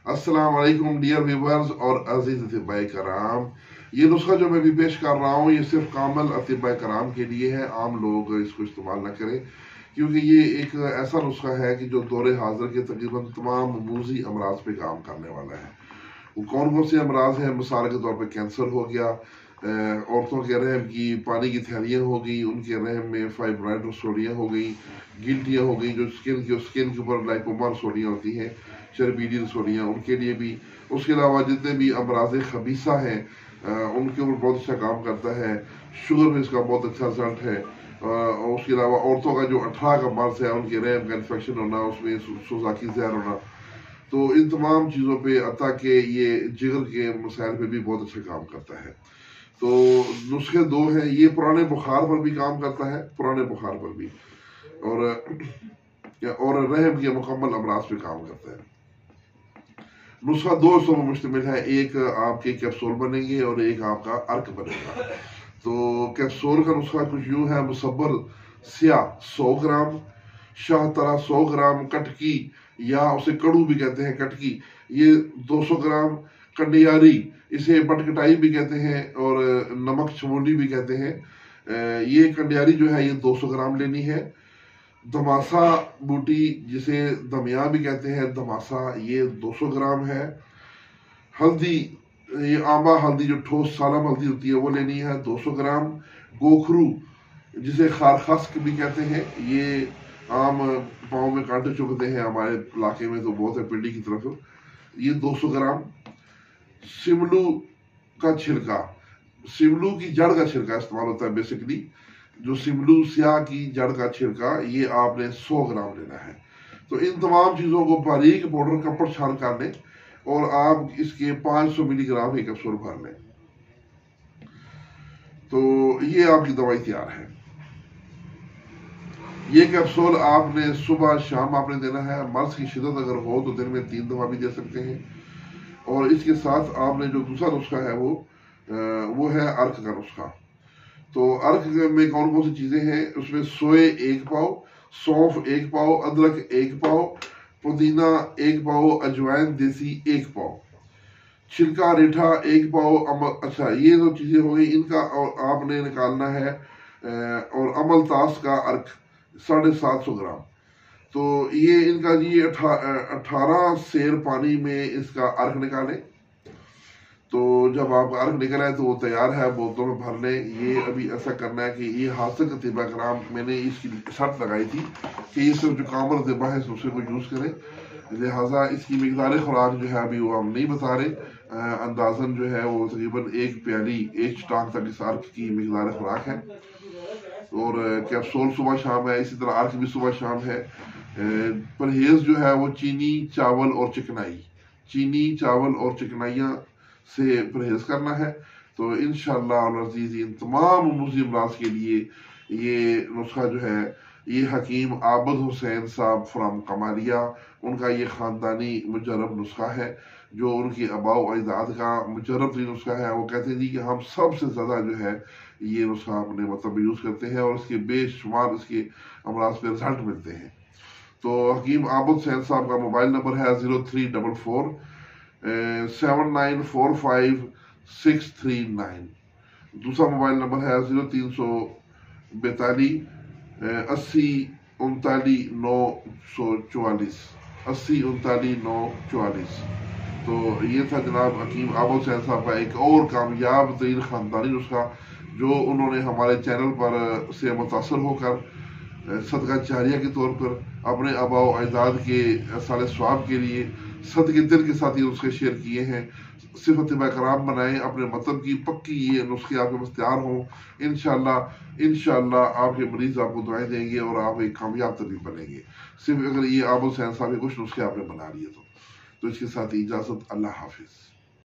السلام علیکم dear viewers اور عزیز اطباء کرام. یہ نسخہ جو میں بھی پیش کر رہا ہوں یہ صرف کامل اطباء کرام کے لیے ہے. عام لوگ اس کو استعمال نہ کریں کیونکہ یہ ایک ایسا نسخہ ہے کہ جو دور حاضر کے تقریباً تمام موذی امراض پہ کام کرنے والا ہے. وہ کون سے امراض ہیں؟ مثال کے طور پہ کینسر ہو گیا، عورتوں کے رحم کی پانی کی تھیلیاں ہو گئی، ان کے رحم میں فائبرائڈ رسولیاں ہو گئی، گلٹیاں ہو گئی، جو سکن کے اوپر لائپوما رسولیاں ہوتی ہیں، چربیلی رسولیاں، ان کے لیے بھی. اس کے علاوہ جتنے بھی امراض خبیثہ ہیں ان کے اوپر بہت اچھا کام کرتا ہے. شوگر میں اس کا بہت اچھا رزلٹ ہے. اس کے علاوہ عورتوں کا جو اٹھراہ کا مرض ہے، ان کے رحم کا انفیکشن ہونا، اس میں سوزاکی زہر ہونا، تو ان تمام چیزوں پہ عطا کہ یہ جگر کے مسائل پہ بھی بہت اچھا کام کرتا ہے. تو نسخے دو ہیں. یہ پرانے بخار پر بھی کام کرتا ہے، پرانے بخار پر بھی، اور رحم کے مکمل امراض پہ کام کرتا ہے. نسخہ دو حصوں پر مشتمل ہے. ایک آپ کے کیپسول بنیں گے اور ایک آپ کا ارک بنے گا. تو کیپسول کا نسخہ کچھ یوں ہے: مصبر سیاہ 100 گرام، شاہ ترہ 100 گرام، کٹکی یا اسے کڑو بھی کہتے ہیں، کٹکی یہ 200 گرام، کنڈیاری اسے بٹکٹائی بھی کہتے ہیں اور نمک چمولی بھی کہتے ہیں. یہ کنڈیاری جو ہے یہ 200 گرام لینی ہے. دھماسا بوٹی جسے دمیاں بھی کہتے ہیں، دھماسا یہ 200 گرام ہے. ہلدی، یہ آمبا ہلدی جو ٹھوس سالم ہلدی ہوتی ہے وہ لینی ہے 200 گرام. گوکھرو جسے خارخسک بھی کہتے ہیں، یہ عام پاؤں میں کانٹے چبھتے ہیں، ہمارے علاقے میں تو بہت ہے پنڈی کی طرف، یہ 200 گرام. سملو کا چھلکا، سملو کی جڑ کا چھلکا استعمال ہوتا ہے بیسکلی. جو سملو سیاہ کی جڑ کا چھلکا یہ آپ نے 100 گرام لینا ہے. تو ان تمام چیزوں کو باریک پاؤڈر کپڑ چھان کر لیں اور آپ اس کے 500 ملی گرام ایک کیپسول بھر لیں. تو یہ آپ کی دوائی تیار ہے. یہ کیپسول آپ نے صبح شام آپ نے دینا ہے. مرض کی شدت اگر ہو تو دن میں 3 دفعہ بھی دے سکتے ہیں. اور اس کے ساتھ آپ نے جو دوسرا نسخہ ہے وہ ہے ارک کا نسخہ. تو ارک میں کون سی چیزیں ہیں؟ اس میں سوئے 1 پاؤ، سونف 1 پاؤ، ادرک 1 پاؤ، پودینہ 1 پاؤ، اجوائن دیسی 1 پاؤ، چھلکا ریٹھا 1 پاؤ. اچھا یہ جو چیزیں ہو گئی ان کا آپ نے نکالنا ہے. اور عمل تاس کا ارک 750 گرام. تو یہ ان کا 18 سیر پانی میں اس کا ارک نکالیں. تو جب آپ کا ارک نکل آئے تو وہ تیار ہے، بوتلوں میں بھر لیں. یہ ابھی ایسا کرنا ہے کہ یہ حاصل اطباء کرام میں نے اس کی شرط لگائی تھی کہ یہ صرف جو کامل اطباء ہے اسے کو یوز کریں. لہٰذا اس کی مقدار خوراک جو ہے ابھی وہ ہم نہیں بتا رہے. اندازاً جو ہے وہ تقریباً 1 پیالی 1 چٹان تک اس ارک کی مقدار خوراک ہے. اور کیپسول صبح شام ہے، اسی طرح ارک بھی صبح شام ہے. پرہیز جو ہے وہ چینی، چاول اور چکنائی، چینی، چاول اور چکنائیاں سے پرہیز کرنا ہے. تو انشاءاللہ العزیز ان تمام موذی امراض کے لیے یہ نسخہ جو ہے یہ حکیم عابد حسین صاحب فرام کمالیہ، ان کا یہ خاندانی مجرب نسخہ ہے، جو ان کے آباء و اجداد کا مجرب ترین نسخہ ہے. وہ کہتے ہیں جی کہ ہم سب سے زیادہ جو ہے یہ نسخہ اپنے مطلب یوز کرتے ہیں اور اس کے بے شمار اس کے امراض پہ رزلٹ ملتے ہیں. تو حکیم عابد حسین صاحب کا موبائل نمبر ہے 0344 7945 639. دوسرا موبائل نمبر ہے 0342 80 39 944 80 39 944. تو یہ تھا جناب حکیم عابد حسین صاحب کا ایک اور کامیاب ترین خاندانی نسخہ جو انہوں نے ہمارے چینل پر سے متاثر ہو کر صدقہ جاریہ کے طور پر اپنے آباء و اجداد کے سال ثواب کے لیے صدقے دل کے ساتھ یہ نسخے شیئر کیے ہیں. صرف اطباء کرام بنائیں، اپنے مطلب کی پکی یہ نسخے آپ کے پاس تیار ہوں. انشاءاللہ آپ کے مریض آپ کو دعائیں دیں گے اور آپ ایک کامیاب طبیب بنیں گے. صرف اگر یہ عابد حسین صاحب کے کچھ نسخے آپ نے بنا لیے تو اس کے ساتھ اجازت. اللہ حافظ.